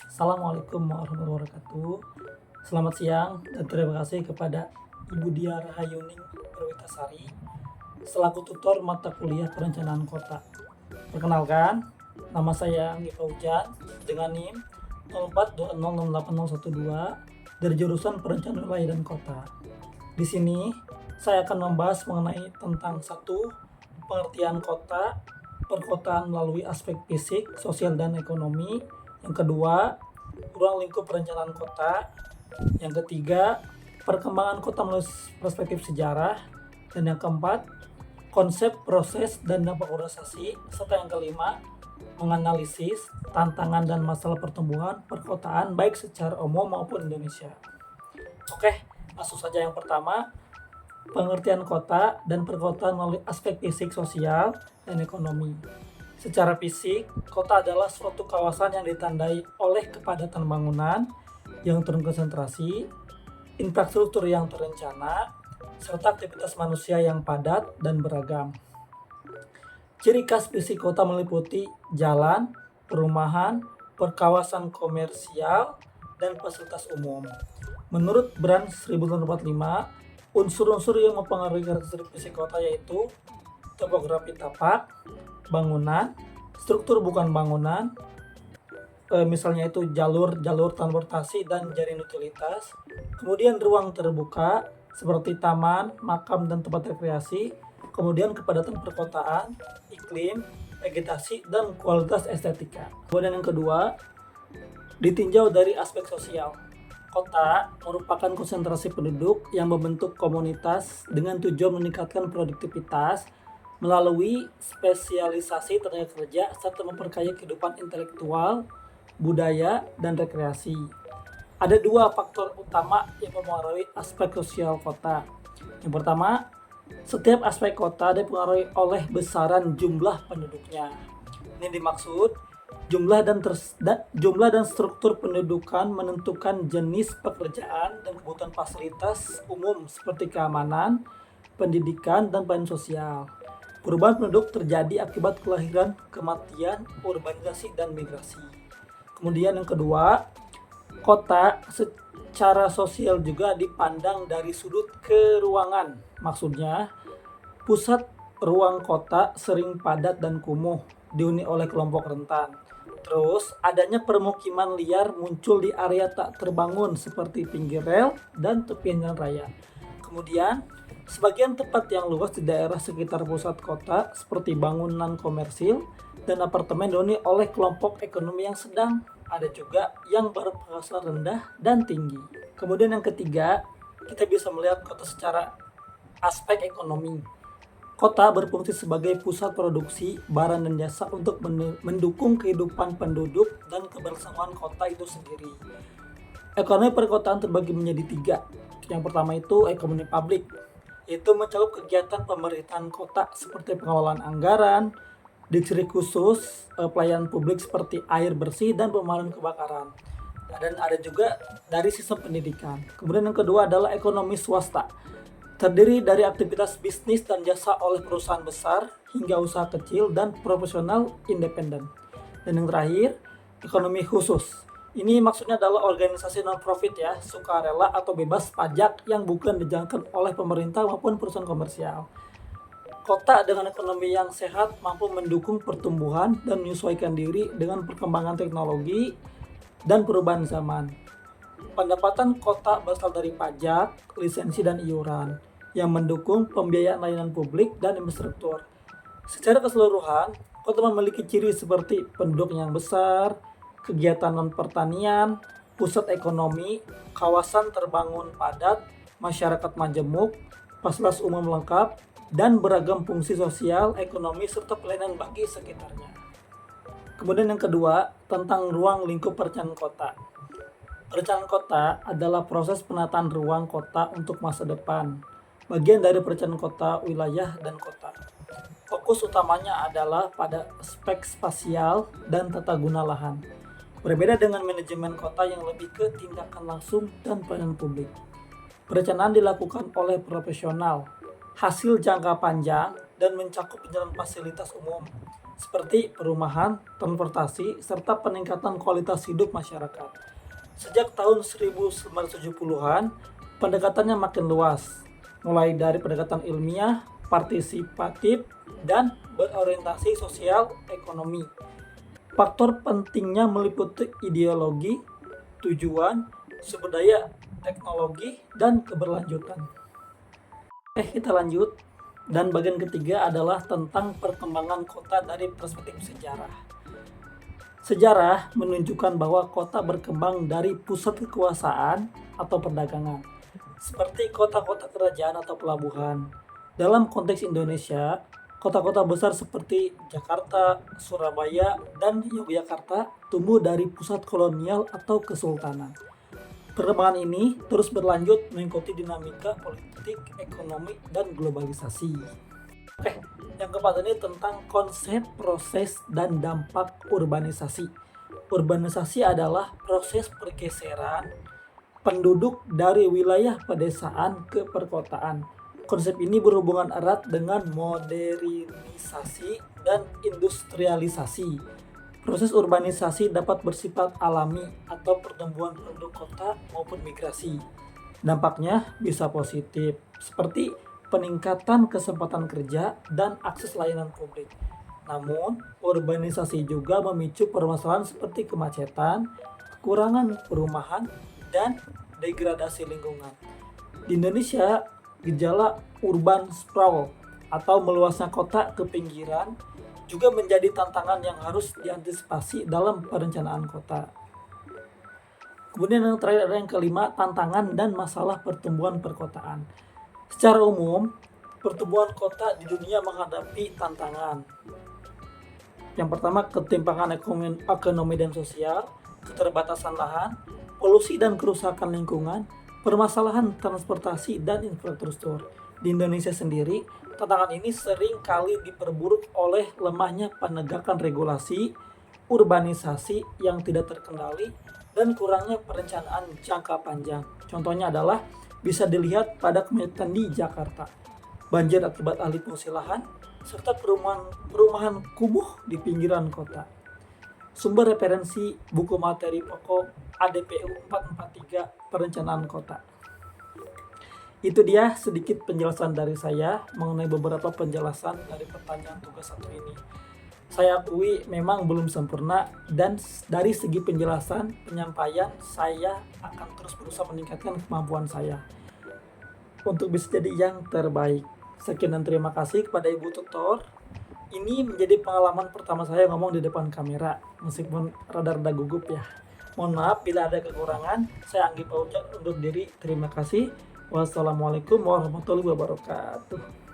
Assalamualaikum warahmatullahi wabarakatuh. Selamat siang dan terima kasih kepada Ibu Dia Rahayuning Perwitasari selaku tutor mata kuliah perencanaan kota. Perkenalkan, nama saya Anggi Faujan dengan NIM 04206812 dari jurusan Perencanaan Wilayah dan Kota. Di sini saya akan membahas mengenai tentang satu pengertian kota, perkotaan melalui aspek fisik, sosial, dan ekonomi. Yang kedua, ruang lingkup perencanaan kota. Yang ketiga, perkembangan kota melalui perspektif sejarah. Dan yang keempat, konsep, proses, dan dampak urbanisasi. Serta yang kelima, menganalisis tantangan dan masalah pertumbuhan perkotaan baik secara umum maupun Indonesia. Oke, langsung saja yang pertama, pengertian kota dan perkotaan melalui aspek fisik, sosial, dan ekonomi. Secara fisik, kota adalah suatu kawasan yang ditandai oleh kepadatan bangunan yang terkonsentrasi, infrastruktur yang terencana, serta aktivitas manusia yang padat dan beragam. Ciri khas fisik kota meliputi jalan, perumahan, perkawasan komersial, dan fasilitas umum. Menurut Brand 1945, unsur-unsur yang mempengaruhi karakteristik fisik kota yaitu topografi tapak, bangunan, struktur bukan bangunan, misalnya itu jalur transportasi dan jaring utilitas, kemudian ruang terbuka seperti taman, makam, dan tempat rekreasi, kemudian kepadatan perkotaan, iklim, vegetasi, dan kualitas estetika. Kemudian yang kedua, ditinjau dari aspek sosial. Kota merupakan konsentrasi penduduk yang membentuk komunitas dengan tujuan meningkatkan produktivitas melalui spesialisasi tenaga kerja serta memperkaya kehidupan intelektual, budaya, dan rekreasi. Ada dua faktor utama yang mempengaruhi aspek sosial kota. Yang pertama, setiap aspek kota dipengaruhi oleh besaran jumlah penduduknya. Ini dimaksud jumlah dan struktur pendudukan menentukan jenis pekerjaan dan kebutuhan fasilitas umum seperti keamanan, pendidikan, dan pelayanan sosial. Perubahan penduduk terjadi akibat kelahiran, kematian, urbanisasi, dan migrasi. Kemudian yang kedua, kota secara sosial juga dipandang dari sudut keruangan. Maksudnya, pusat ruang kota sering padat dan kumuh, dihuni oleh kelompok rentan. Terus, adanya permukiman liar muncul di area tak terbangun seperti pinggir rel dan tepian jalan raya. Kemudian, sebagian tempat yang luas di daerah sekitar pusat kota seperti bangunan komersil dan apartemen dihuni oleh kelompok ekonomi yang sedang. Ada juga yang berpenghasilan rendah dan tinggi. Kemudian yang ketiga, kita bisa melihat kota secara aspek ekonomi. Kota berfungsi sebagai pusat produksi barang dan jasa untuk mendukung kehidupan penduduk dan keberlangsungan kota itu sendiri. Ekonomi perkotaan terbagi menjadi tiga. Yang pertama itu ekonomi publik, yaitu mencakup kegiatan pemerintahan kota seperti pengelolaan anggaran, distrik khusus, pelayanan publik seperti air bersih dan pemadam kebakaran. Dan ada juga dari sistem pendidikan. Kemudian yang kedua adalah ekonomi swasta, terdiri dari aktivitas bisnis dan jasa oleh perusahaan besar hingga usaha kecil dan profesional independen. Dan yang terakhir, ekonomi khusus. Ini maksudnya adalah organisasi non-profit ya, sukarela atau bebas pajak yang bukan dijalankan oleh pemerintah maupun perusahaan komersial. Kota dengan ekonomi yang sehat mampu mendukung pertumbuhan dan menyesuaikan diri dengan perkembangan teknologi dan perubahan zaman. Pendapatan kota berasal dari pajak, lisensi, dan iuran yang mendukung pembiayaan layanan publik dan infrastruktur. Secara keseluruhan, kota memiliki ciri seperti penduduk yang besar, kegiatan non-pertanian, pusat ekonomi, kawasan terbangun padat, masyarakat majemuk, fasilitas umum lengkap, dan beragam fungsi sosial, ekonomi, serta pelayanan bagi sekitarnya. Kemudian yang kedua, tentang ruang lingkup perencanaan kota. Perencanaan kota adalah proses penataan ruang kota untuk masa depan, bagian dari perencanaan kota, wilayah, dan kota. Fokus utamanya adalah pada aspek spasial dan tata guna lahan. Berbeda dengan manajemen kota yang lebih ke tindakan langsung dan pelayanan publik. Perencanaan dilakukan oleh profesional, hasil jangka panjang, dan mencakup penjalan fasilitas umum, seperti perumahan, transportasi, serta peningkatan kualitas hidup masyarakat. Sejak tahun 1970-an, pendekatannya makin luas, mulai dari pendekatan ilmiah, partisipatif, dan berorientasi sosial ekonomi. Faktor pentingnya meliputi ideologi, tujuan, sumber daya, teknologi, dan keberlanjutan. Kita lanjut. Dan bagian ketiga adalah tentang perkembangan kota dari perspektif sejarah. Sejarah menunjukkan bahwa kota berkembang dari pusat kekuasaan atau perdagangan, seperti kota-kota kerajaan atau pelabuhan. Dalam konteks Indonesia, kota-kota besar seperti Jakarta, Surabaya, dan Yogyakarta tumbuh dari pusat kolonial atau kesultanan. Perkembangan ini terus berlanjut mengikuti dinamika politik, ekonomi, dan globalisasi. Yang keempat ini tentang konsep, proses, dan dampak urbanisasi. Urbanisasi adalah proses pergeseran penduduk dari wilayah pedesaan ke perkotaan. Konsep ini berhubungan erat dengan modernisasi dan industrialisasi. Proses urbanisasi dapat bersifat alami atau pertumbuhan penduduk kota maupun migrasi. Dampaknya bisa positif, seperti peningkatan kesempatan kerja dan akses layanan publik. Namun, urbanisasi juga memicu permasalahan seperti kemacetan, kekurangan perumahan, dan degradasi lingkungan. Di Indonesia, gejala urban sprawl atau meluasnya kota ke pinggiran juga menjadi tantangan yang harus diantisipasi dalam perencanaan kota. Kemudian yang terakhir ada yang kelima, tantangan dan masalah pertumbuhan perkotaan. Secara umum, pertumbuhan kota di dunia menghadapi tantangan. Yang pertama, ketimpangan ekonomi dan sosial, keterbatasan lahan, polusi dan kerusakan lingkungan, permasalahan transportasi dan infrastruktur. Di Indonesia sendiri, tantangan ini sering kali diperburuk oleh lemahnya penegakan regulasi, urbanisasi yang tidak terkendali, dan kurangnya perencanaan jangka panjang. Contohnya adalah bisa dilihat pada kemacetan di Jakarta, banjir akibat alih fungsi lahan, serta perumahan kumuh di pinggiran kota. Sumber referensi buku materi pokok ADPU 443 Perencanaan Kota. Itu dia sedikit penjelasan dari saya mengenai beberapa penjelasan dari pertanyaan tugas 1 ini. Saya akui memang belum sempurna dan dari segi penjelasan, penyampaian, saya akan terus berusaha meningkatkan kemampuan saya untuk bisa jadi yang terbaik. Sekian dan terima kasih kepada Ibu Tutor. Ini menjadi pengalaman pertama saya ngomong di depan kamera, meskipun rada-rada gugup ya. Mohon maaf bila ada kekurangan. Saya Anggi Pauja undur diri. Terima kasih. Wassalamualaikum warahmatullahi wabarakatuh.